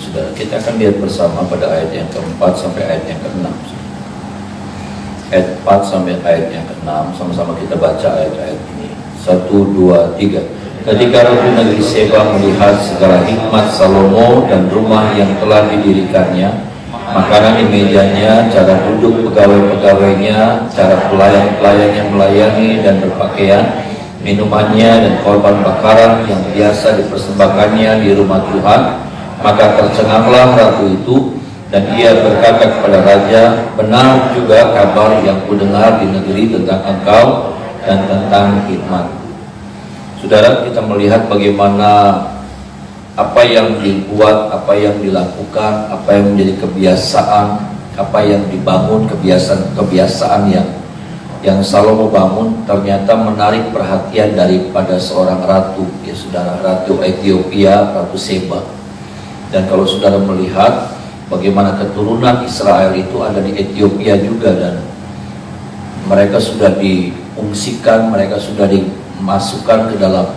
saudara. Kita akan lihat bersama pada ayat yang keempat sampai ayat yang keenam. Ayat 4 sampai ayat yang ke-6, sama-sama kita baca ayat-ayat ini. 1, 2, 3. Ketika Ratu negeri Seba melihat segala hikmat Salomo dan rumah yang telah didirikannya, makanan di mejanya, cara duduk pegawai-pegawainya, cara pelayan-pelayannya melayani dan berpakaian, minumannya dan korban bakaran yang biasa dipersembahkannya di rumah Tuhan, maka tercenganglah ratu itu, dan ia berkata kepada raja, benar juga kabar yang kudengar di negeri tentang engkau dan tentang hikmat. Saudara, kita melihat bagaimana apa yang dibuat, apa yang dilakukan, apa yang menjadi kebiasaan, apa yang dibangun, kebiasaan yang Salomo bangun ternyata menarik perhatian daripada seorang ratu, ya saudara, ratu Ethiopia, Ratu Seba. Dan kalau saudara melihat bagaimana keturunan Israel itu ada di Ethiopia juga, dan mereka sudah diungsikan, mereka sudah dimasukkan ke dalam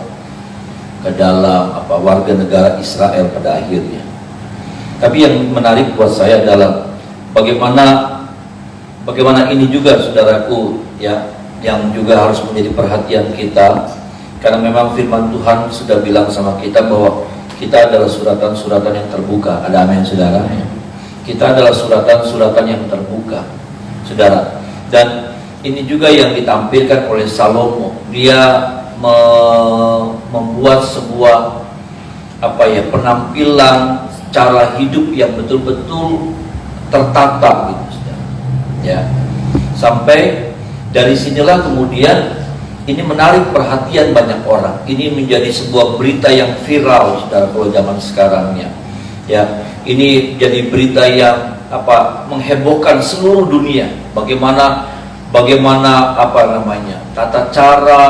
warga negara Israel pada akhirnya. Tapi yang menarik buat saya adalah bagaimana ini juga, saudaraku, ya, yang juga harus menjadi perhatian kita, karena memang firman Tuhan sudah bilang sama kita bahwa kita adalah suratan-suratan yang terbuka. Ada amin, saudara? Kita adalah suratan-suratan yang terbuka, saudara. Dan ini juga yang ditampilkan oleh Salomo. Dia membuat sebuah penampilan cara hidup yang betul-betul tertata, gitu, saudara. Ya, sampai dari sinilah kemudian ini menarik perhatian banyak orang. Ini menjadi sebuah berita yang viral, saudara, kalau zaman sekarangnya. Ya, ini jadi berita yang menghebohkan seluruh dunia. Bagaimana tata cara,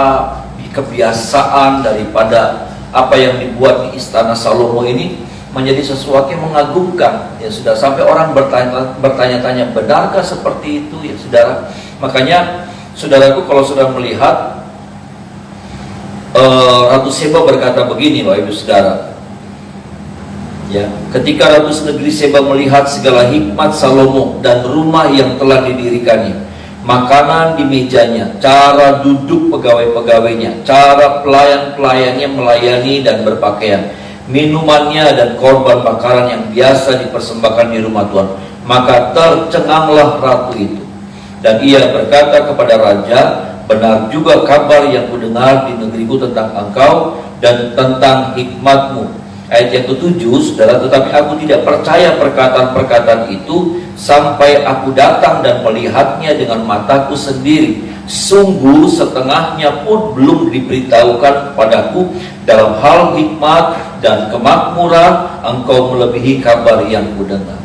kebiasaan daripada apa yang dibuat di istana Salomo ini menjadi sesuatu yang mengagumkan. Ya sudah, sampai orang bertanya-tanya, benarkah seperti itu, ya saudara? Makanya saudaraku, kalau sudah melihat Ratu Seba berkata begini, Bapak Ibu Saudara. Ya, ketika Ratu negeri Seba melihat segala hikmat Salomo dan rumah yang telah didirikannya, makanan di mejanya, cara duduk pegawai-pegawainya, cara pelayan-pelayannya melayani dan berpakaian, minumannya dan korban bakaran yang biasa dipersembahkan di rumah Tuhan, maka tercenganglah ratu itu. Dan ia berkata kepada raja, benar juga kabar yang kudengar di negeriku tentang engkau dan tentang hikmatmu. Ayat yang ke-7, saudara, tetapi aku tidak percaya perkataan-perkataan itu sampai aku datang dan melihatnya dengan mataku sendiri. Sungguh setengahnya pun belum diberitahukan kepadaku. Dalam hal hikmat dan kemakmuran engkau melebihi kabar yang kudengar.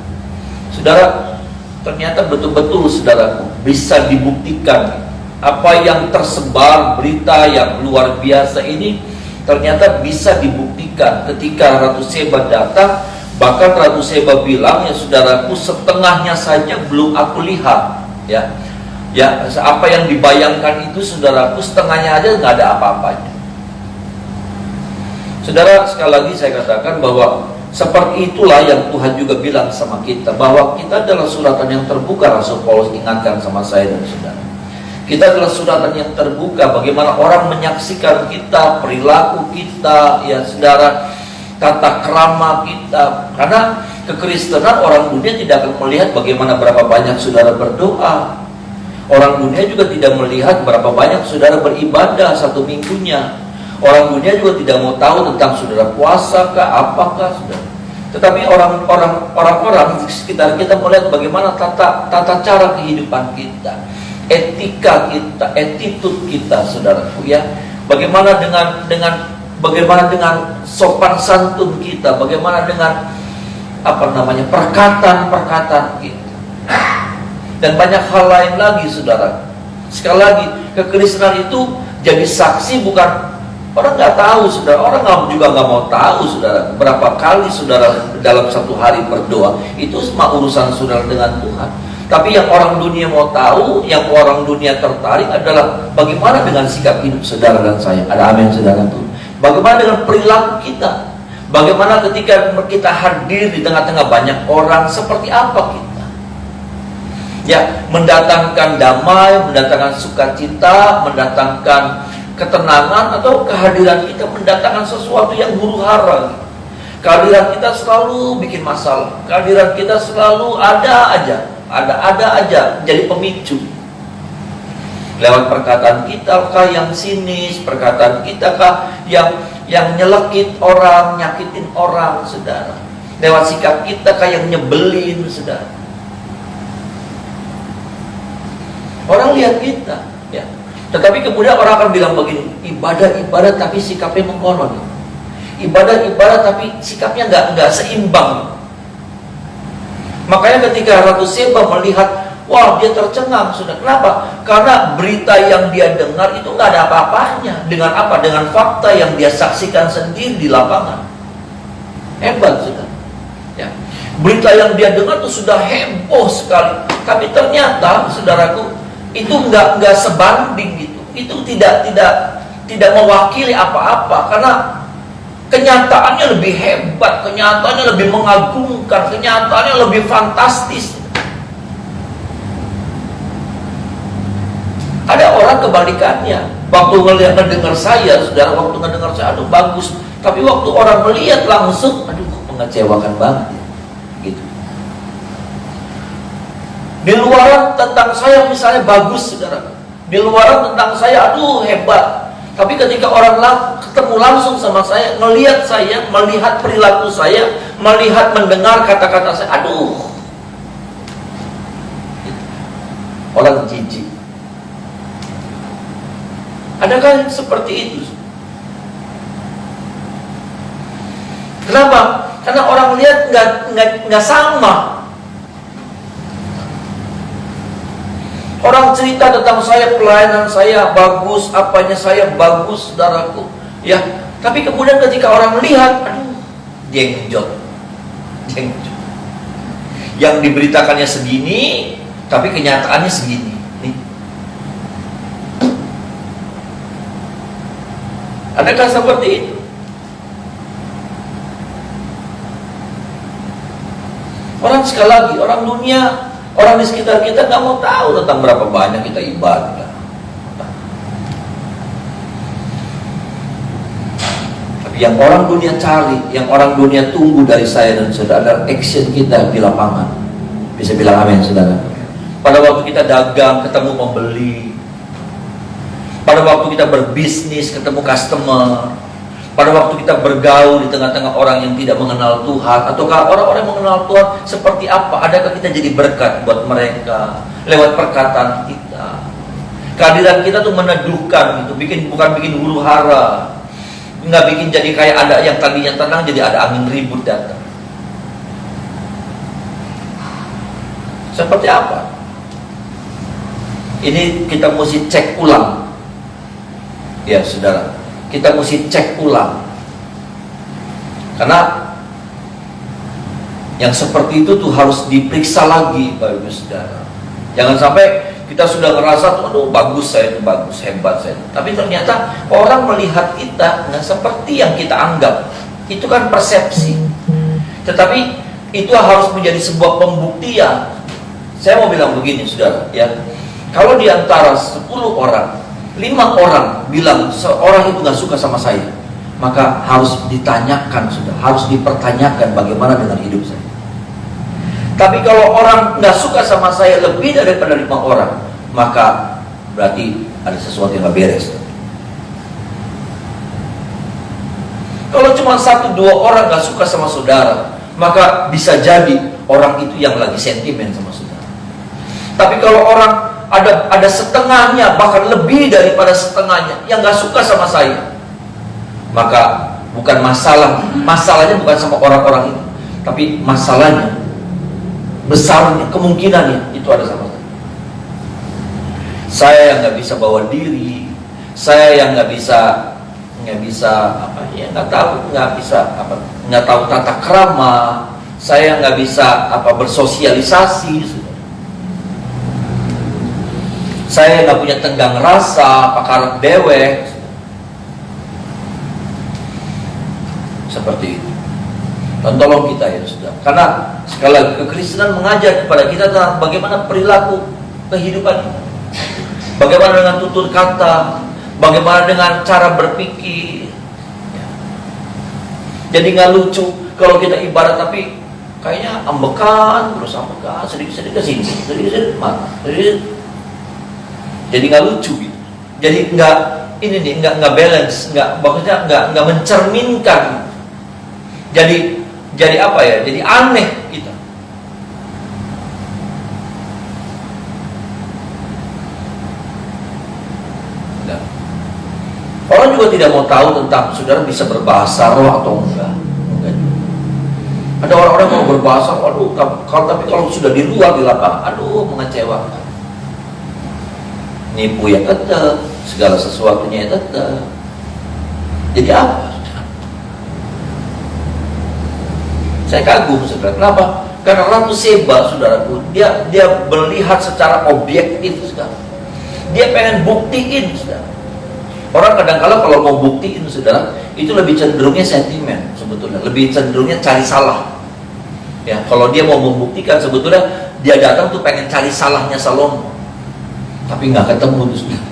Saudara, ternyata betul-betul, saudaraku, bisa dibuktikan apa yang tersebar, berita yang luar biasa ini ternyata bisa dibuktikan ketika Ratu Seba datang. Bahkan Ratu Seba bilang, ya saudaraku, setengahnya saja belum aku lihat. Ya, apa yang dibayangkan itu, saudaraku, setengahnya aja nggak ada apa-apanya. Saudara, sekali lagi saya katakan bahwa seperti itulah yang Tuhan juga bilang sama kita, bahwa kita adalah suratan yang terbuka. Rasul Paulus ingatkan sama saya dan saudara, kita adalah suratan yang terbuka. Bagaimana orang menyaksikan kita, perilaku kita, ya saudara, tata krama kita. Karena kekristenan, orang dunia tidak akan melihat bagaimana berapa banyak saudara berdoa. Orang dunia juga tidak melihat berapa banyak saudara beribadah satu minggunya. Orang dunia juga tidak mau tahu tentang saudara puasa kah, apakah saudara. Tetapi orang-orang di sekitar kita melihat bagaimana tata cara kehidupan kita, etika kita, attitude kita, saudaraku, ya. Bagaimana dengan sopan santun kita, bagaimana dengan perkataan kita, dan banyak hal lain lagi, saudara. Sekali lagi, kekristenan itu jadi saksi, bukan orang nggak tahu, saudara. Orang juga nggak mau tahu, saudara, berapa kali saudara dalam satu hari berdoa. Itu semua urusan saudara dengan Tuhan. Tapi yang orang dunia mau tahu, yang orang dunia tertarik adalah bagaimana dengan sikap hidup saudara dan saya. Ada amin, saudara tuh. Bagaimana dengan perilaku kita? Bagaimana ketika kita hadir di tengah-tengah banyak orang, seperti apa kita? Ya, mendatangkan damai, mendatangkan sukacita, mendatangkan ketenangan, atau kehadiran kita mendatangkan sesuatu yang huru-hara. Kehadiran kita selalu bikin masalah. Kehadiran kita selalu ada aja, jadi pemicu. Lewat perkataan kita kah yang sinis, perkataan kita kah yang nyelekit orang, nyakitin orang, saudara. Lewat sikap kita kah yang nyebelin, saudara. Orang lihat kita, ya. Tetapi kemudian orang akan bilang begini, ibadah tapi sikapnya mengkonon. Ibadah tapi sikapnya nggak seimbang. Makanya ketika Ratu Seba melihat, wah, dia tercengang, sudah. Kenapa? Karena berita yang dia dengar itu nggak ada apa-apanya. Dengan apa? Dengan fakta yang dia saksikan sendiri di lapangan. Hebat, sudah. Ya. Berita yang dia dengar itu sudah heboh sekali. Tapi ternyata, saudaraku, itu nggak sebanding gitu. Itu tidak mewakili apa-apa, karena kenyataannya lebih hebat, kenyataannya lebih mengagumkan, kenyataannya lebih fantastis. Ada orang kebalikannya. Waktu ngedengar saya, saudara, waktu ngedengar saya, aduh bagus. Tapi waktu orang melihat langsung, aduh mengecewakan banget. Gitu. Di luaran tentang saya misalnya bagus, saudara. Di luaran tentang saya, aduh hebat. Tapi ketika orang ketemu langsung sama saya, melihat saya, melihat perilaku saya, melihat mendengar kata-kata saya, aduh. Orang jijik. Adakah seperti itu? Kenapa? Karena orang lihat nggak sama. Orang cerita tentang saya, pelayanan saya bagus, apanya saya bagus, saudaraku. Ya, tapi kemudian ketika orang melihat, aduh, jenggot. Yang diberitakannya segini, tapi kenyataannya segini. Nih. Adakah seperti itu? Orang sekali lagi, orang dunia, orang di sekitar kita nggak mau tahu tentang berapa banyak kita ibadah. Tapi yang orang dunia cari, yang orang dunia tunggu dari saya dan saudara adalah action kita di lapangan. Bisa bilang amin, saudara. Pada waktu kita dagang, ketemu pembeli. Pada waktu kita berbisnis, ketemu customer. Pada waktu kita bergaul di tengah-tengah orang yang tidak mengenal Tuhan, ataukah orang-orang yang mengenal Tuhan seperti apa? Adakah kita jadi berkat buat mereka lewat perkataan kita? Kehadiran kita tuh meneduhkan, itu bukan bikin huru hara, nggak bikin jadi kayak ada yang tadinya tenang jadi ada angin ribut datang. Seperti apa? Ini kita mesti cek ulang, ya saudara. Kita mesti cek ulang. Karena yang seperti itu tuh harus diperiksa lagi, Bapak Ibu Saudara. Jangan sampai kita sudah ngerasa, aduh bagus saya itu, bagus, hebat saya. Tapi ternyata orang melihat kita nggak seperti yang kita anggap. Itu kan persepsi. Tetapi itu harus menjadi sebuah pembuktian. Saya mau bilang begini, Saudara, ya. Kalau di antara 10 orang 5 orang bilang seorang itu nggak suka sama saya, maka harus ditanyakan, harus dipertanyakan bagaimana dengan hidup saya. Tapi kalau orang nggak suka sama saya lebih daripada 5 orang, maka berarti ada sesuatu yang nggak beres. Kalau cuma 1-2 orang nggak suka sama saudara, maka bisa jadi orang itu yang lagi sentimen sama saudara. Tapi kalau orang ada setengahnya, bahkan lebih daripada setengahnya yang gak suka sama saya, maka bukan masalahnya bukan sama orang-orang itu, tapi masalahnya besarnya, kemungkinannya itu ada sama saya. Saya yang gak bisa bawa diri, saya yang nggak tahu tata krama, saya nggak bisa bersosialisasi. Saya nggak punya tenggang rasa, pakarep dewek. Seperti itu. Dan tolong kita ya saudara, karena sekali lagi kekristenan mengajar kepada kita tentang bagaimana perilaku kehidupan kita, bagaimana dengan tutur kata, bagaimana dengan cara berpikir. Jadi nggak lucu kalau kita ibarat tapi kayaknya ambekan, terus ambekan, sedikit-sedikit ke sini, sedikit-sedikit mana, jadi nggak lucu gitu. Jadi nggak balance, maksudnya nggak mencerminkan. Jadi apa ya? Jadi aneh kita. Nah, orang juga tidak mau tahu tentang saudara bisa berbahasa roh atau enggak. Ada orang-orang mau berbahasa, aduh, tapi kalau sudah di luar di lapangan, aduh, mengecewakan. Nipu ya tetap, segala sesuatunya ya tetap. Jadi apa? Saya kagum, saudara. Kenapa? Karena Ratu Seba, saudaraku, dia melihat secara objektif, saudara. Dia pengen buktiin, saudara. Orang kadang-kala kalau mau buktiin, saudara, itu lebih cenderungnya sentimen, sebetulnya. Lebih cenderungnya cari salah. Ya, kalau dia mau membuktikan, sebetulnya dia datang tuh pengen cari salahnya Salomo. Tapi nggak ketemu, saudara.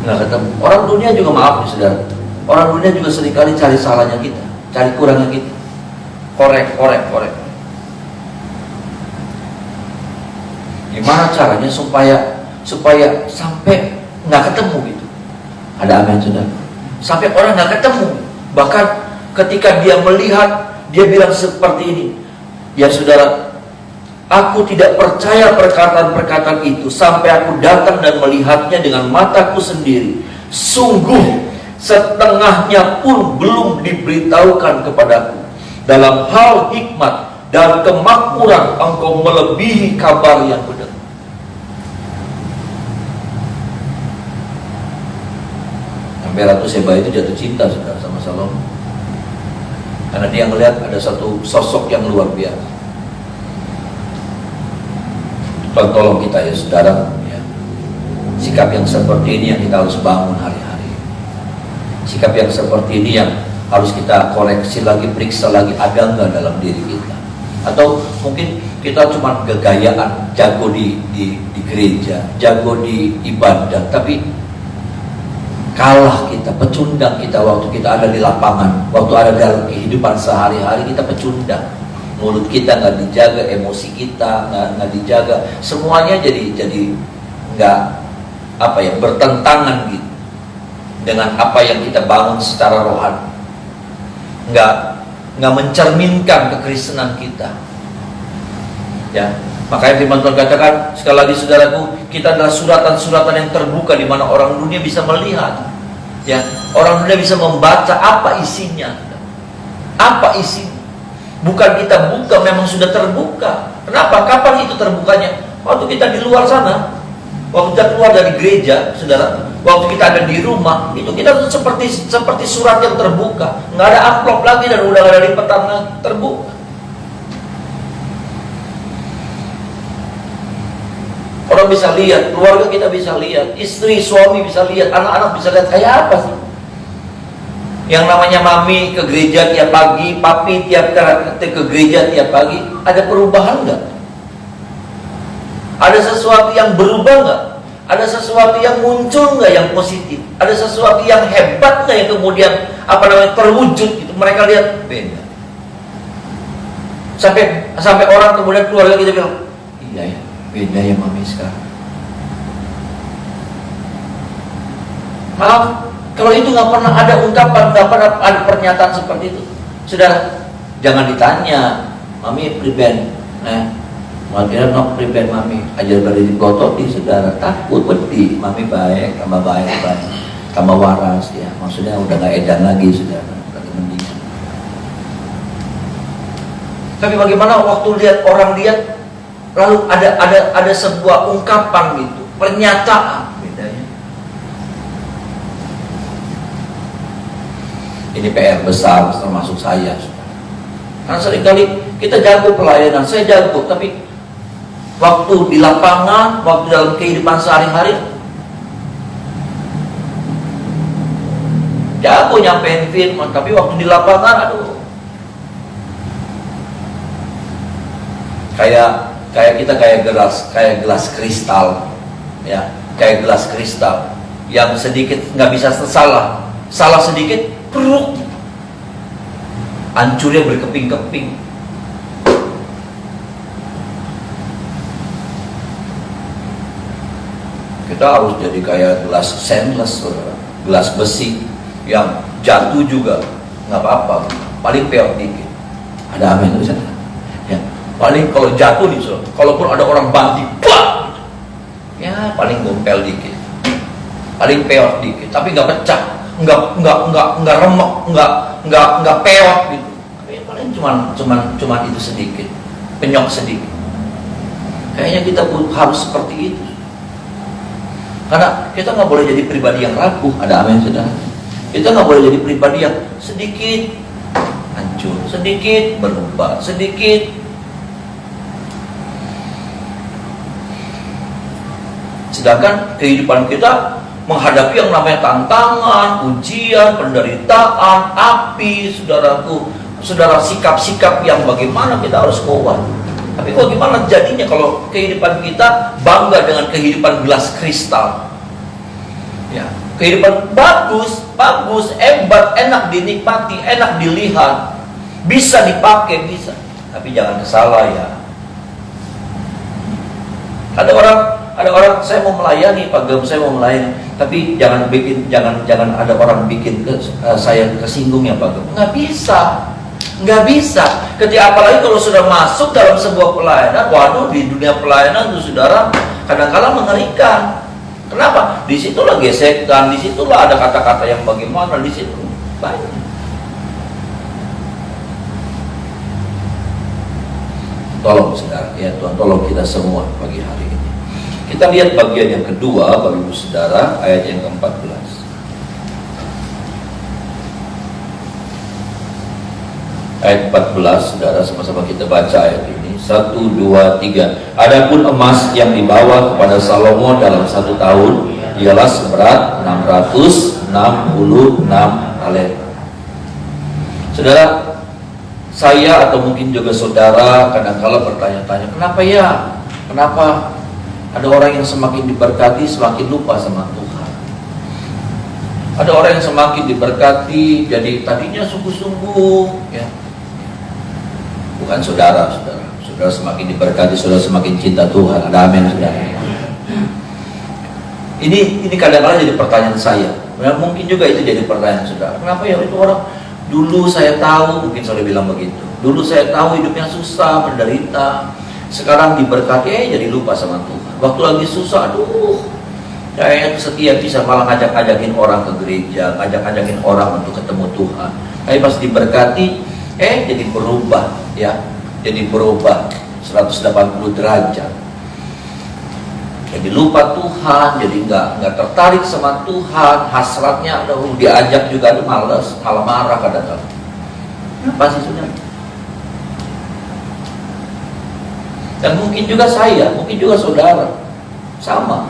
Nggak ketemu. Orang dunia juga maaf, saudara. Orang dunia juga seringkali cari salahnya kita, cari kurangnya kita. Korek. Gimana caranya supaya sampai nggak ketemu gitu? Ada amin, saudara. Sampai orang nggak ketemu. Bahkan ketika dia melihat, dia bilang seperti ini, ya saudara, aku tidak percaya perkataan-perkataan itu sampai aku datang dan melihatnya dengan mataku sendiri. Sungguh setengahnya pun belum diberitahukan kepadaku. Dalam hal hikmat dan kemakmuran engkau melebihi kabar yang benar. Sampai Ratu Seba itu jatuh cinta, saudara, sama Salomo. Karena dia melihat ada satu sosok yang luar biasa. Tolong kita ya saudara, ya. Sikap yang seperti ini yang kita harus bangun hari-hari. Sikap yang seperti ini yang harus kita koreksi lagi, periksa lagi, ada nggak dalam diri kita. Atau mungkin kita cuma gegayaan, jago di gereja, jago di ibadah, tapi kalah kita, pecundang kita waktu kita ada di lapangan, waktu ada dalam kehidupan sehari-hari kita pecundang. Mulut kita nggak dijaga, emosi kita nggak dijaga, semuanya jadi nggak bertentangan gitu dengan apa yang kita bangun secara rohani. Nggak mencerminkan kekristenan kita. Ya, makanya firman Tuhan katakan sekali lagi saudaraku, kita adalah suratan-suratan yang terbuka di mana orang dunia bisa melihat. Ya, orang dunia bisa membaca apa isinya. Apa isinya? Bukan kita buka, memang sudah terbuka. Kenapa? Kapan itu terbukanya? Waktu kita di luar sana. Waktu kita keluar dari gereja, saudara, waktu kita ada di rumah, itu kita seperti surat yang terbuka, nggak ada amplop lagi dan udah nggak ada lipetan lagi, terbuka. Orang bisa lihat, keluarga kita bisa lihat, istri, suami bisa lihat, anak-anak bisa lihat kayak apa sih? Yang namanya mami ke gereja tiap pagi, papi tiap ke gereja tiap pagi, ada perubahan nggak? Ada sesuatu yang berubah nggak? Ada sesuatu yang muncul nggak yang positif? Ada sesuatu yang hebat nggak yang kemudian terwujud gitu? Mereka lihat beda. Sampai orang kemudian keluarga kita bilang, iya ya, beda ya mami sekarang. Maaf, kalau itu nggak pernah ada ungkapan, nggak pernah ada pernyataan seperti itu, saudara, jangan ditanya, mami pribadi, makanya nok pribadi mami ajar berdiri di saudara, takut wedi, mami baik, tambah tambah waras ya, maksudnya udah nggak edan lagi saudara, udah mendingan. Tapi bagaimana waktu orang lihat, lalu ada sebuah ungkapan gitu, pernyataan bedanya. Ini PR besar termasuk saya, saudara. Karena seringkali kita jago pelayanan, saya jago, tapi waktu di lapangan, waktu dalam kehidupan sehari-hari, jago nyampein firman, tapi waktu di lapangan, aduh, kayak kita kayak gelas kristal, ya, kayak gelas kristal yang sedikit nggak bisa salah sedikit, peruk, hancurnya berkeping-keping. Kita harus jadi kayak gelas stainless, saudara, gelas besi yang jatuh juga nggak apa-apa, paling peot dikit. Ada amin, saudara? Ya, paling kalau jatuh nih, saudara, kalaupun ada orang banting, bah, ya paling gompel dikit, paling peot dikit, tapi nggak pecah, nggak remuk, nggak peot gitu. Tapi paling cuman itu sedikit, penyok sedikit. Kayaknya kita harus seperti itu. Karena kita nggak boleh jadi pribadi yang rapuh. Ada amin, saudara? Kita nggak boleh jadi pribadi yang sedikit hancur, sedikit berubah, sedikit. Sedangkan kehidupan kita menghadapi yang namanya tantangan, ujian, penderitaan, api, saudaraku, saudara, sikap-sikap yang bagaimana kita harus kuat. Tapi bagaimana jadinya kalau kehidupan kita bangga dengan kehidupan gelas kristal? Ya, kehidupan bagus, hebat, enak dinikmati, enak dilihat, bisa dipakai, bisa. Tapi jangan kesalah ya. Ada orang, saya mau melayani, Pak Gem, saya mau melayani, tapi jangan ada orang bikin saya kesinggung ya, Pak Gem. Nggak bisa. Ketika apalagi kalau sudah masuk dalam sebuah pelayanan, waduh, di dunia pelayanan itu, saudara, kadang-kadang mengerikan. Kenapa? Disitulah gesekan, disitulah ada kata-kata yang bagaimana, disitu banyak. Tolong, saudara, ya Tuhan, tolong kita semua pagi hari ini. Kita lihat bagian yang kedua, Bapak Ibu Saudara, ayat yang ke-14. Ayat 14, saudara, sama-sama kita baca ayat ini. 1, 2, 3. Adapun emas yang dibawa kepada Salomo dalam 1 tahun ialah seberat 666 talenta. Saudara, saya atau mungkin juga saudara kadang-kala bertanya-tanya, kenapa ya? Kenapa ada orang yang semakin diberkati semakin lupa sama Tuhan? Ada orang yang semakin diberkati jadi tadinya sungguh-sungguh, ya. Bukan saudara semakin diberkati, saudara semakin cinta Tuhan. Ada amin, saudara. Ini kadang-kadang jadi pertanyaan saya. Mungkin juga itu jadi pertanyaan saudara. Kenapa ya itu orang dulu saya tahu, mungkin saudara bilang begitu. Dulu saya tahu hidupnya susah, menderita. Sekarang diberkati, jadi lupa sama Tuhan. Waktu lagi susah, aduh, kayaknya setia bisa malah ngajak-ngajakin orang ke gereja, ngajak-ngajakin orang untuk ketemu Tuhan. Tapi pas diberkati, jadi berubah, ya, jadi berubah 180 derajat. Jadi lupa Tuhan, jadi nggak tertarik sama Tuhan, hasratnya, aduh, diajak juga, aduh, males, malah marah kadang-kadang. Apa sih, saudara? Dan mungkin juga saya, mungkin juga saudara, sama.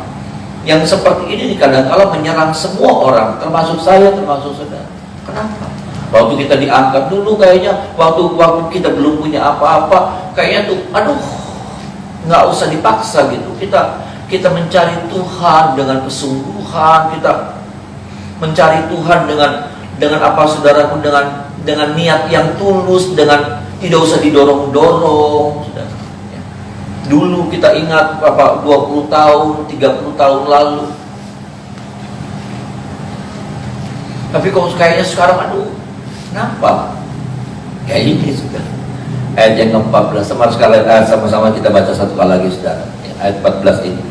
Yang seperti ini kadang-kala menyerang semua orang, termasuk saya, termasuk saudara. Kenapa? Waktu kita diangkat dulu kayaknya, waktu kita belum punya apa-apa, kayaknya tuh, aduh, nggak usah dipaksa gitu. Kita mencari Tuhan dengan kesungguhan, kita mencari Tuhan dengan apa, saudaraku, dengan niat yang tulus, dengan tidak usah didorong-dorong, saudara. Ya. Dulu kita ingat 20 tahun, 30 tahun lalu. Tapi kok kayaknya sekarang, aduh, kenapa? Kayak ini, saudara. Ayat yang ke-14, sama-sama kita baca satu kali lagi, saudara. Ayat 14 ini.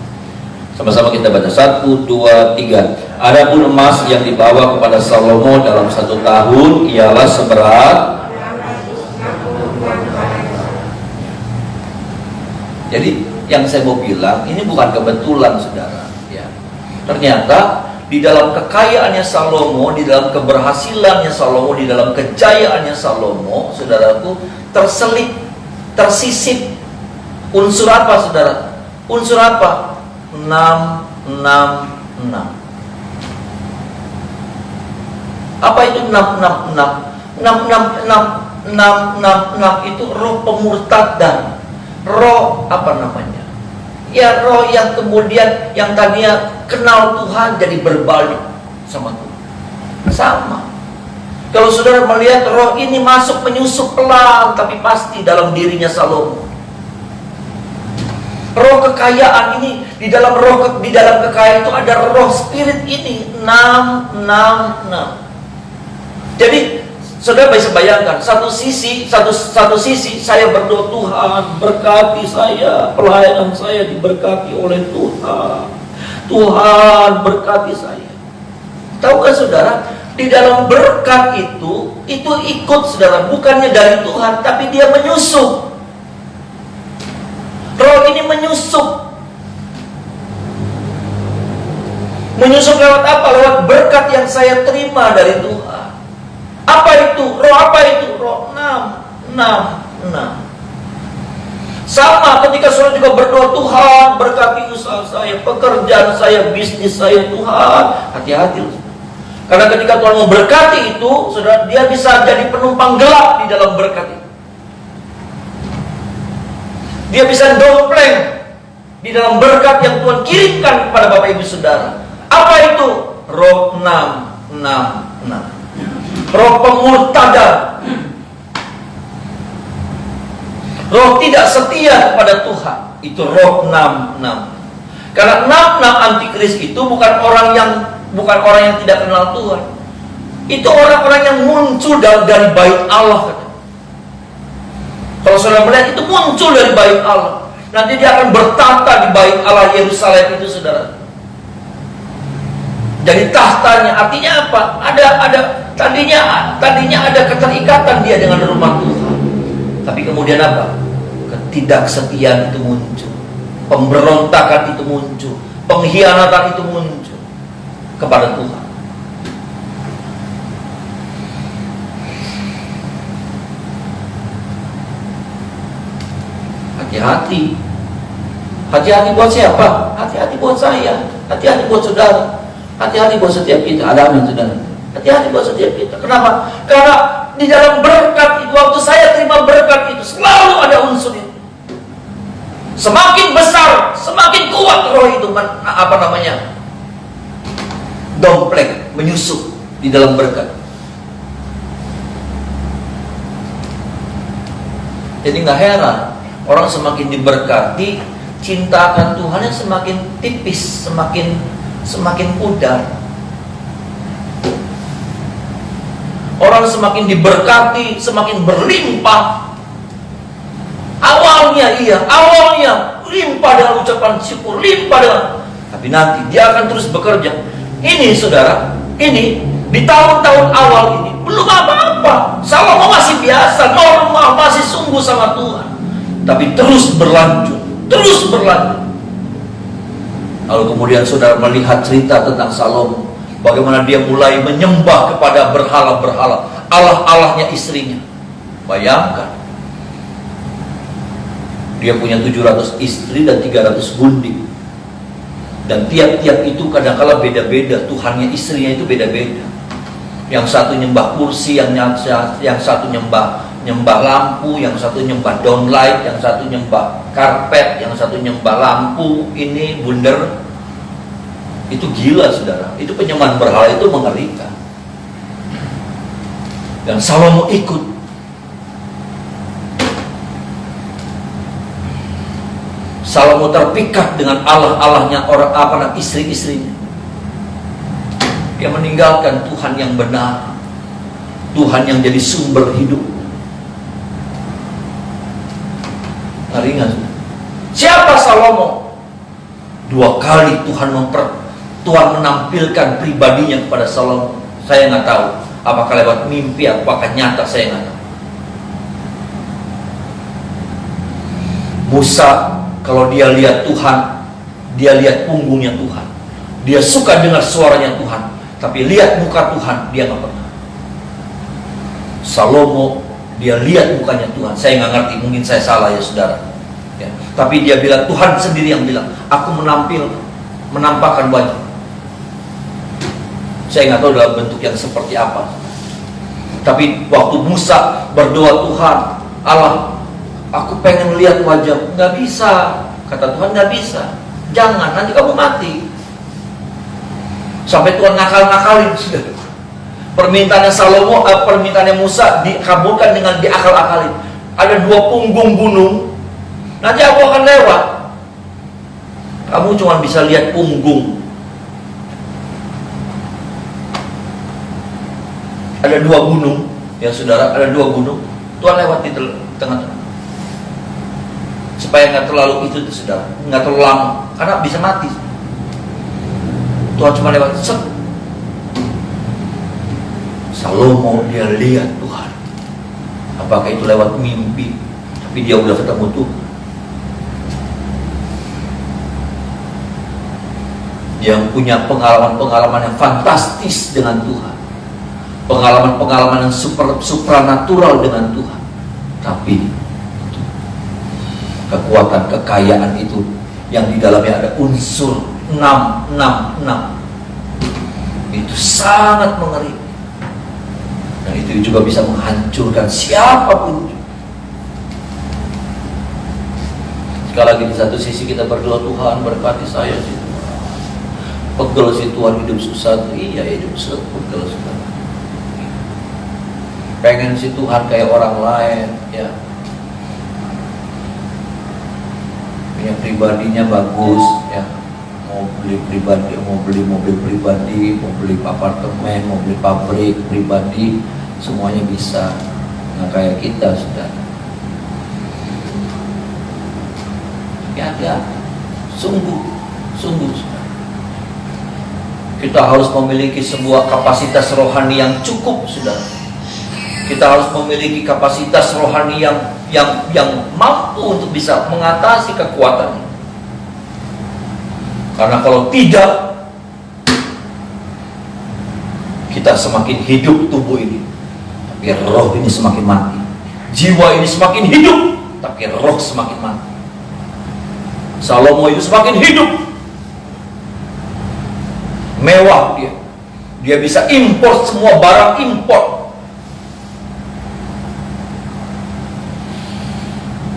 Sama-sama kita baca 1, 2, 3. Adapun emas yang dibawa kepada Salomo dalam 1 tahun ialah seberat. Jadi yang saya mau bilang ini bukan kebetulan, saudara. Ya. Ternyata di dalam kekayaannya Salomo, di dalam keberhasilannya Salomo, di dalam kejayaannya Salomo, saudaraku, tersisip unsur apa, saudara? Unsur apa? 666. Apa itu 666? 666 itu roh pemurtadan. Roh apa namanya? Ya roh yang kemudian yang tadinya kenal Tuhan jadi berbalik sama Tuhan. Sama. Kalau saudara melihat roh ini masuk menyusup pelan tapi pasti dalam dirinya Salomo. Roh kekayaan ini di dalam kekayaan itu ada roh spirit ini 666. Jadi saudara bisa bayangkan satu sisi saya berdoa, Tuhan berkati saya, pelayanan saya diberkati oleh Tuhan. Tuhan berkati saya. Tahukah saudara, di dalam berkat itu ikut saudara, bukannya dari Tuhan, tapi dia menyusup. Roh ini menyusup. Menyusup lewat apa? Lewat berkat yang saya terima dari Tuhan. Apa itu? Roh apa itu? Roh 666. Sama ketika saudara juga berdoa, Tuhan berkati usaha saya, pekerjaan saya, bisnis saya, Tuhan. Hati-hati. Karena ketika Tuhan memberkati itu, saudara, dia bisa jadi penumpang gelap di dalam berkat itu. Dia bisa dompleng di dalam berkat yang Tuhan kirimkan kepada Bapak Ibu Saudara. Apa itu? Roh 666. Roh pemurtadan. Roh tidak setia kepada Tuhan. Itu roh 66. Karena 66 antikris itu bukan orang yang tidak kenal Tuhan. Itu orang-orang yang muncul dari bait Allah. Kalau saudara melihat itu muncul dari bait Allah, nanti dia akan bertahta di bait Allah Yerusalem itu, saudara. Jadi tahtanya artinya apa? Tadinya ada keterikatan dia dengan rumah Tuhan. Tapi kemudian apa? Ketidaksetiaan itu muncul. Pemberontakan itu muncul. Pengkhianatan itu muncul kepada Tuhan. Hati-hati. Hati-hati buat siapa? Hati-hati buat saya. Hati-hati buat saudara. Hati-hati buat setiap kita. Ada amin, saudara. Hati-hati buat setiap kita. Kenapa? Karena di dalam berkat itu, waktu saya terima berkat itu, selalu ada unsur itu. Semakin besar, semakin kuat roh itu, dompleng, menyusup di dalam berkat. Jadi nggak heran orang semakin diberkati, cinta akan Tuhan yang semakin tipis, semakin pudar. Orang semakin diberkati, semakin berlimpah. Awalnya limpah dengan ucapan syukur, limpah dengan, tapi nanti dia akan terus bekerja. Ini saudara, ini di tahun-tahun awal ini belum apa-apa. Salomo masih biasa, normal, masih sungguh sama Tuhan. Tapi terus berlanjut. Lalu kemudian saudara melihat cerita tentang Salomo, bagaimana dia mulai menyembah kepada berhala-berhala, Allah-allahnya istrinya. Bayangkan, dia punya 700 istri dan 300 gundik. Dan tiap-tiap itu kadang-kala beda-beda, Tuhannya istrinya itu beda-beda. Yang satu nyembah kursi, yang satu nyembah lampu, yang satu nyembah downlight, yang satu nyembah karpet, yang satu nyembah lampu, ini bundar. Itu gila, saudara. Itu penyembahan berhala itu mengerikan. Dan Salomo ikut. Salomo terpikat dengan Allah-allahnya orang istri-istrinya. Dia meninggalkan Tuhan yang benar, Tuhan yang jadi sumber hidup. Ringan. Siapa Salomo? 2 kali Tuhan menampilkan pribadinya kepada Salomo. Saya nggak tahu apakah lewat mimpi, apakah nyata, saya nggak tahu. Musa, kalau dia lihat Tuhan, dia lihat punggungnya Tuhan. Dia suka dengar suaranya Tuhan, tapi lihat muka Tuhan dia nggak pernah. Salomo, dia lihat mukanya Tuhan. Saya nggak ngerti, mungkin saya salah ya saudara. Ya. Tapi dia bilang, Tuhan sendiri yang bilang, aku menampakkan wajah. Saya nggak tahu dalam bentuk yang seperti apa. Tapi waktu Musa berdoa, Tuhan Allah, aku pengen lihat wajah. Nggak bisa, kata Tuhan, nggak bisa. Jangan, nanti kamu mati. Sampai Tuhan ngakal-ngakalin. Permintaannya Salomo, permintaannya Musa dikabulkan dengan diakal-akalin. Ada 2 punggung gunung, nanti aku akan lewat. Kamu cuma bisa lihat punggung. Ada 2 gunung, ya saudara, ada 2 gunung. Tuhan lewat di tengah-tengah. Supaya nggak terlalu itu saudara, nggak terlalu lama, karena bisa mati. Tuhan cuma lewat set. Salomo dia lihat Tuhan. Apakah itu lewat mimpi? Tapi dia udah ketemu Tuhan. Yang punya pengalaman-pengalaman yang fantastis dengan Tuhan, pengalaman-pengalaman yang supranatural dengan Tuhan. Tapi kekuatan kekayaan itu yang di dalamnya ada unsur 666 itu sangat mengerikan, dan itu juga bisa menghancurkan siapapun. Sekali lagi, di satu sisi kita berdoa, Tuhan berkati saya sih, pegel sih Tuhan, hidup susah. Iya, hidup susah, pegel susah. Pengen sih Tuhan kayak orang lain, ya, punya pribadinya bagus, ya, mau beli pribadi, mau beli mobil pribadi, mau beli apartemen, mau beli pabrik pribadi, semuanya bisa. Nggak kayak kita, saudara. Ya, sungguh, saudara. Kita harus memiliki sebuah kapasitas rohani yang cukup, saudara. Kita harus memiliki kapasitas rohani yang mampu untuk bisa mengatasi kekuatan. Karena kalau tidak, kita semakin hidup tubuh ini, tapi roh ini semakin mati. Jiwa ini semakin hidup, tapi roh semakin mati. Salomo itu semakin hidup, mewah dia bisa impor semua barang impor.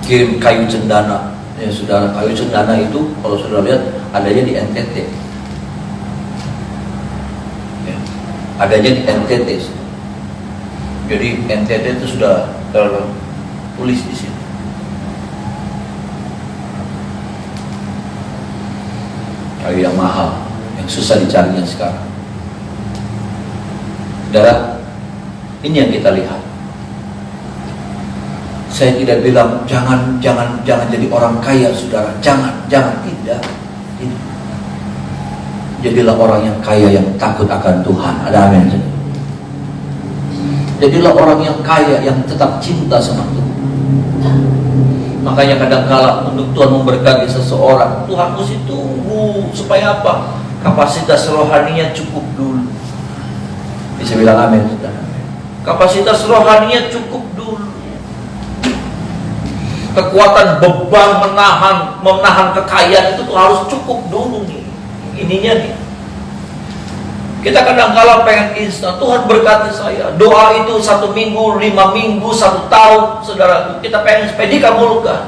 Kirim kayu cendana, ya saudara. Kayu cendana itu kalau saudara lihat adanya di NTT, ya, adanya di NTT. Jadi NTT itu sudah tertulis di sini. Kayu yang mahal, yang susah dicarinya sekarang. Saudara, ini yang kita lihat. Saya tidak bilang jangan jadi orang kaya, saudara. Jangan, tidak. Jadilah orang yang kaya yang takut akan Tuhan. Ada amin. Jadilah orang yang kaya yang tetap cinta sama Tuhan. Makanya kadang-kala untuk Tuhan memberkati seseorang, Tuhan mesti tunggu supaya apa? Kapasitas rohaninya cukup dulu. Bisa bilang amin, saudara. Kapasitas rohaninya cukup dulu. Kekuatan beban menahan kekayaan itu tuh harus cukup dulu nih. Ininya nih. Kita kadang-kala pengen instan, Tuhan berkati saya. Doa itu 1 minggu, 5 minggu, 1 tahun, saudara. Kita pengen supaya dikabulkan.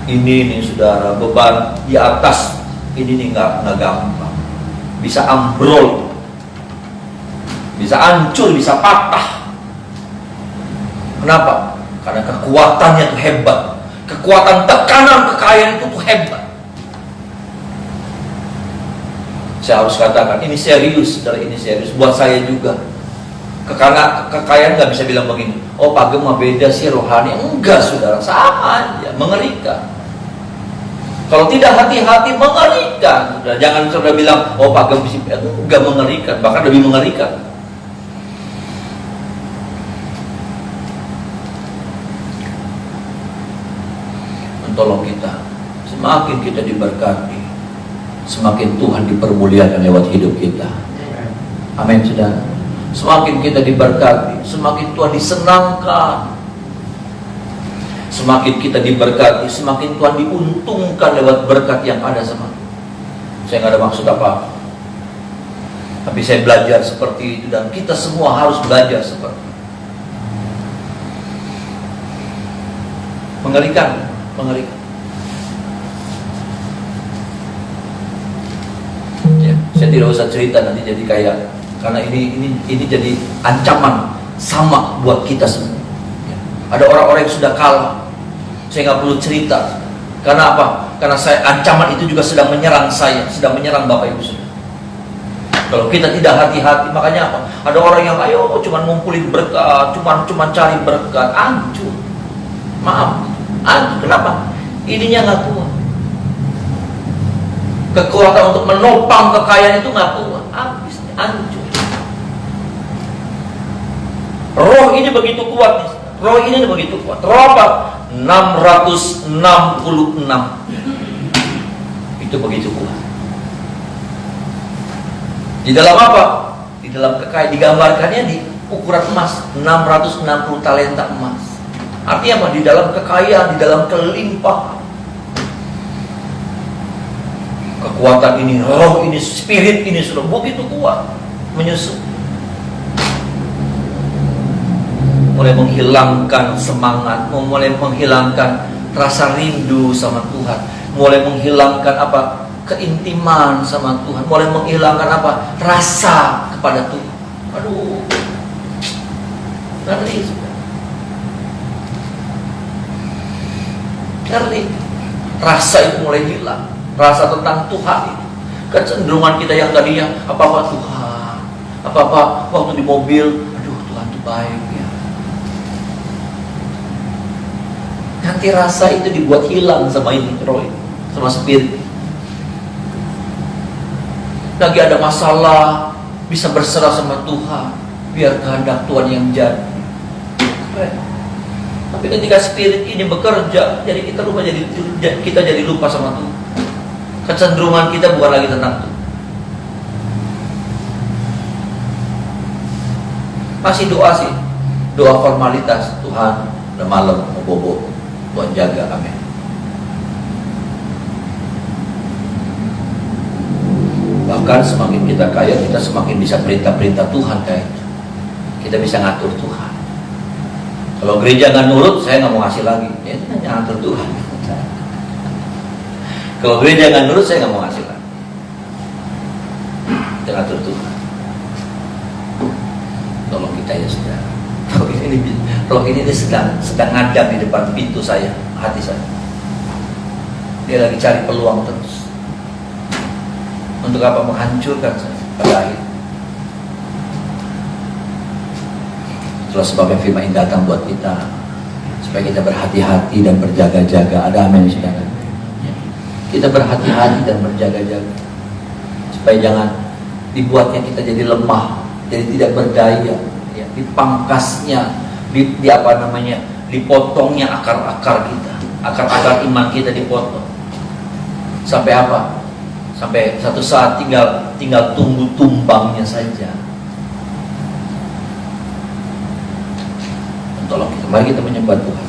Ini nih saudara, beban di atas ini nih nggak gampang. Bisa ambrol, bisa hancur, bisa patah. Kenapa? Karena kekuatannya tuh hebat. Kekuatan tekanan kekayaan itu tuh hebat. Saya harus katakan, ini serius, saudara, ini serius. Buat saya juga. Kekayaan nggak bisa bilang begini, oh Pak Gem mah beda sih rohani. Enggak, saudara, sama aja, mengerikan. Kalau tidak hati-hati, mengerikan. Saudara, jangan saudara bilang, oh Pak Gem enggak, mengerikan, bahkan lebih mengerikan. Tolong kita, semakin kita diberkati, semakin Tuhan dipermuliakan lewat hidup kita. Amin, saudara. Semakin kita diberkati, semakin Tuhan disenangkan. Semakin kita diberkati, semakin Tuhan diuntungkan lewat berkat yang ada sama kita. Saya nggak ada maksud apa. Tapi saya belajar seperti itu, dan kita semua harus belajar seperti itu. Mengerikan, mengerikan. Ya, saya tidak usah cerita nanti jadi kayak, karena ini jadi ancaman sama buat kita semua. Ya. Ada orang-orang yang sudah kalah, saya nggak perlu cerita. Karena apa? Karena ancaman itu juga sedang menyerang saya, sedang menyerang Bapak Ibu saudara. Kalau kita tidak hati-hati, makanya apa? Ada orang yang ayo cuma ngumpulin berkat, cuma cari berkat, hancur. Maaf, hancur. Kenapa? Ininya nggak kuat. Kekuatan untuk menopang kekayaan itu nggak kuat, habis, hancur. Roh ini begitu kuat nih. Roh ini begitu kuat. Roh apa? 666. Itu begitu kuat. Di dalam apa? Di dalam kekayaan, digambarkannya di ukuran emas, 660 talenta emas. Artinya apa? Di dalam kekayaan, di dalam kelimpahan. Kekuatan ini, roh ini, spirit ini sudah begitu kuat menyusup. Mulai menghilangkan semangat, mulai menghilangkan rasa rindu sama Tuhan, mulai menghilangkan apa? Keintiman sama Tuhan, mulai menghilangkan apa? Rasa kepada Tuhan. Aduh, ngeri, ngeri. Rasa itu mulai hilang, rasa tentang Tuhan itu. Kecenderungan kita yang tadinya apa-apa Tuhan, apa-apa waktu di mobil, aduh Tuhan itu baik ya. Nanti rasa itu dibuat hilang sama ini, roh, sama spirit. Lagi ada masalah, bisa berserah sama Tuhan, biar kehendak Tuhan yang jadi. Keren. Tapi ketika spirit ini bekerja, jadi kita jadi lupa sama Tuhan. Kecenderungan kita bukan lagi tentang Tuhan. Masih doa sih, doa formalitas. Tuhan, udah malam mau bobo, Tuhan jaga, amin. Bahkan semakin kita kaya, kita semakin bisa perintah-perintah Tuhan kayak itu. Kita bisa ngatur Tuhan. Kalau gereja nggak nurut, saya nggak mau ngasih lagi. Ya, itu hanya ngatur Tuhan. Kalau gereja nggak nurut, saya nggak mau ngasih lagi. Kita ngatur Tuhan. Tolong kita ya saudara. Kalau ini sedang ngadap di depan pintu saya, hati saya. Dia lagi cari peluang terus. Untuk apa? Menghancurkan saya pada akhir. Itulah sebabnya firman ini datang buat kita, supaya kita berhati-hati dan berjaga-jaga. Ada amin saudara. Kita berhati-hati dan berjaga-jaga, supaya jangan dibuatnya kita jadi lemah, jadi tidak berdaya, ya, dipangkasnya, dipotongnya akar-akar kita, akar-akar iman kita dipotong. Sampai apa? Sampai satu saat tinggal tunggu tumbangnya saja. Tolong kita, mari kita menyembah Tuhan.